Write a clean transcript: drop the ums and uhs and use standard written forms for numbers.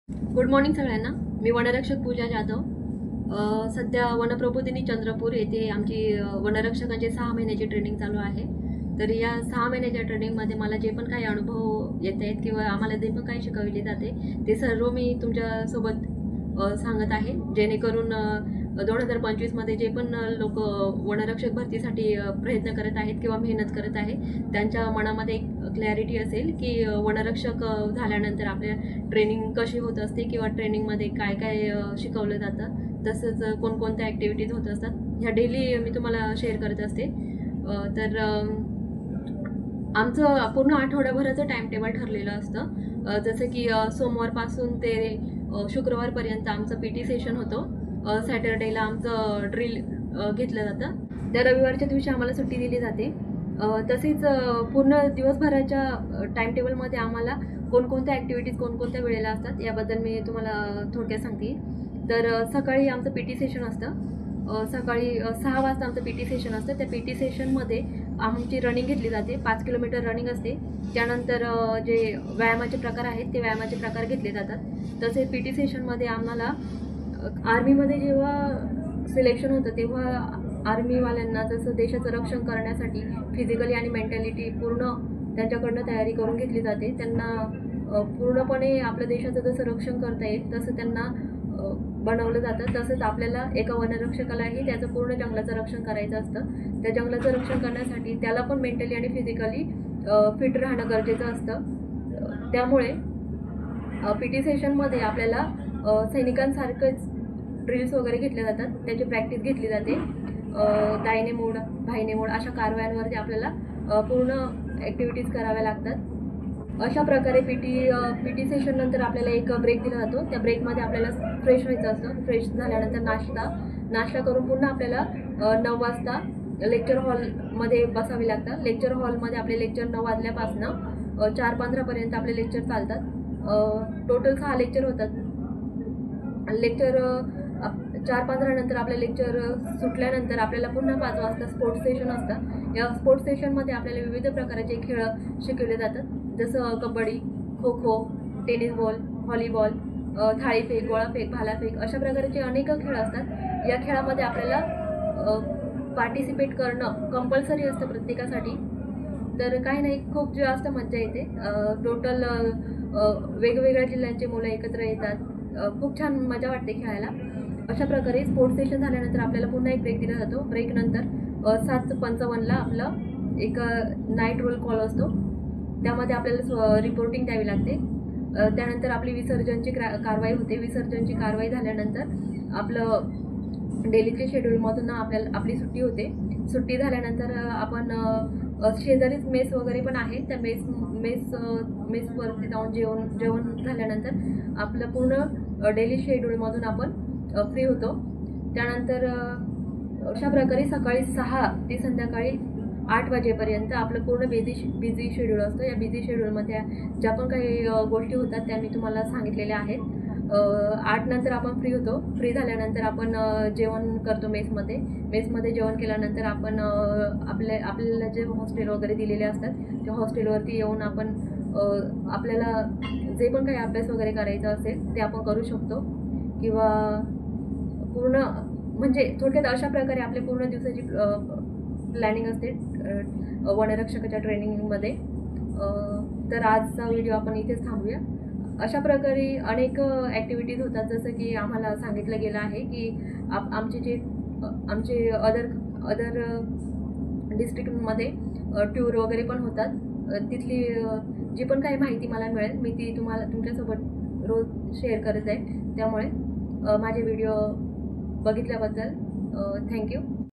Good morning सगळ्यांना. मी वनरक्षक पूजा जाधव. सध्या वनप्रबोधिनी चंद्रपूर येथे आमची वनरक्षकांची 6 महिन्याची ट्रेनिंग चालू आहे. तर या 6 महिन्याच्या ट्रेनिंगमध्ये मला जे पण काही अनुभव येत आहेत किंवा आम्हाला जे पण काही शिकवले जाते ते सर्व मी तुमच्यासोबत सांगत आहे, जेणेकरून 2025मध्ये जे पण लोक वनरक्षक भरतीसाठी प्रयत्न करत आहेत किंवा मेहनत करत आहेत त्यांच्या मनामध्ये एक क्लॅरिटी असेल की वनरक्षक झाल्यानंतर आपल्या ट्रेनिंग कशी होत असते किंवा ट्रेनिंगमध्ये काय काय शिकवलं जातं, तसंच कोणकोणत्या ॲक्टिव्हिटीज होत असतात ह्या डेली मी तुम्हाला शेअर करत असते. तर आमचं पूर्ण आठवड्याभराचं टाईम टेबल ठरलेलं असतं. जसं की सोमवारपासून ते शुक्रवारपर्यंत आमचं पी टी सेशन होतं. सॅटर्डेला आमचं ड्रिल घेतलं जातं. त्या रविवारच्या दिवशी आम्हाला सुट्टी दिली जाते. तसेच पूर्ण दिवसभराच्या टाईम टेबलमध्ये आम्हाला कोणकोणत्या ॲक्टिव्हिटीज कोणकोणत्या वेळेला असतात याबद्दल मी तुम्हाला थोडक्यात सांगते. तर सकाळी आमचं पी टी सेशन असतं. सकाळी 6 वाजता आमचं पी टी सेशन असतं. त्या पी टी सेशनमध्ये आमची रनिंग घेतली जाते. 5 किलोमीटर रनिंग असते. त्यानंतर जे व्यायामाचे प्रकार आहेत ते व्यायामाचे प्रकार घेतले जातात. तसेच पी टी सेशनमध्ये आम्हाला आर्मीमध्ये जेव्हा सिलेक्शन होतं तेव्हा आर्मीवाल्यांना जसं देशाचं रक्षण करण्यासाठी फिजिकली आणि मेंटॅलिटी पूर्ण त्यांच्याकडनं तयारी करून घेतली जाते. त्यांना पूर्णपणे आपल्या देशाचं जसं रक्षण करता येईल तसं त्यांना बनवलं जातं. तसंच आपल्याला एका वनरक्षकालाही त्याचं पूर्ण जंगलाचं रक्षण करायचं असतं. त्या जंगलाचं रक्षण करण्यासाठी त्याला पण मेंटली आणि फिजिकली फिट राहणं गरजेचं असतं. त्यामुळे पी टी सेशनमध्ये आपल्याला सैनिकांसारखंच ड्रिल्स वगैरे घेतल्या जातात. त्याची प्रॅक्टिस घेतली जाते. दाहिने मोड, बाहिने मोड अशा कारवायांवरती आपल्याला पूर्ण ॲक्टिव्हिटीज कराव्या लागतात. अशा प्रकारे पी टी सेशननंतर आपल्याला एक ब्रेक दिला जातो. त्या ब्रेकमध्ये आपल्याला फ्रेश व्हायचं असतं. फ्रेश झाल्यानंतर नाश्ता करून पुन्हा आपल्याला 9 वाजता लेक्चर हॉलमध्ये बसावे लागतं. लेक्चर हॉलमध्ये आपले लेक्चर 9 वाजल्यापासनं 4:15पर्यंत आपले लेक्चर चालतात. टोटल 6 लेक्चर होतात. लेक्चर 4:15 नंतर आपलं लेक्चर सुटल्यानंतर आपल्याला पुन्हा 5 वाजता स्पोर्ट्स सेशन असतं. या स्पोर्ट्स सेशनमध्ये आपल्याला विविध प्रकारचे खेळ शिकवले जातात. जसं kabaddi, kho kho, tennis ball, volleyball, थाळीफेक, गोळाफेक, भालाफेक अशा प्रकारचे अनेक खेळ असतात. या खेळामध्ये आपल्याला पार्टिसिपेट करणं कंपल्सरी असतं प्रत्येकासाठी. तर काही नाही, खूप जास्त मजा येते. टोटल वेगवेगळ्या जिल्ह्यांचे मुलं एकत्र येतात. खूप छान मजा वाटते खेळायला. अशा प्रकारे स्पोर्ट्स सेशन झाल्यानंतर आपल्याला पुन्हा एक ब्रेक दिला जातो. ब्रेकनंतर 7:55ला आपलं एक नाईट रोल कॉल असतो. त्यामध्ये आपल्याला रिपोर्टिंग द्यावी लागते. त्यानंतर आपली विसर्जनची कारवाई होते. विसर्जनची कारवाई झाल्यानंतर आपलं डेलीच्या शेड्यूलमधून आपली सुट्टी होते. सुट्टी झाल्यानंतर आपण शेजारीच मेस वगैरे पण आहे. त्या मेसवरती जाऊन जेवण झाल्यानंतर आपलं पूर्ण डेली शेड्यूलमधून आपण फ्री होतो. त्यानंतर अशा प्रकारे सकाळी 6 ते संध्याकाळी 8 वाजेपर्यंत आपलं पूर्ण बिझी शेड्यूल असतं. या बिझी शेड्यूलमध्ये ज्या पण काही गोष्टी होतात त्या मी तुम्हाला सांगितलेल्या आहेत. 8 नंतर आपण फ्री होतो. फ्री झाल्यानंतर आपण जेवण करतो मेसमध्ये जेवण केल्यानंतर आपण आपल्याला जे हॉस्टेल वगैरे दिलेले असतात त्या हॉस्टेलवरती येऊन आपण आपल्याला जे पण काही अभ्यास वगैरे करायचा असेल ते आपण करू शकतो. किंवा पूर्ण म्हणजे थोडक्यात अशा प्रकारे आपल्या पूर्ण दिवसाची प्लॅनिंग असते वनरक्षकाच्या ट्रेनिंगमध्ये. तर आजचा व्हिडिओ आपण इथेच थांबूया. अशा प्रकारे अनेक ॲक्टिव्हिटीज होतात. जसं की आम्हाला सांगितलं गेलं आहे की आमचे अदर डिस्ट्रिक्टमध्ये टूर वगैरे पण होतात. तिथली जी पण काही माहिती मला मिळेल मी ती तुमच्यासोबत रोज शेअर करत आहे. त्यामुळे माझे व्हिडिओ बघितल्याबद्दल थँक्यू.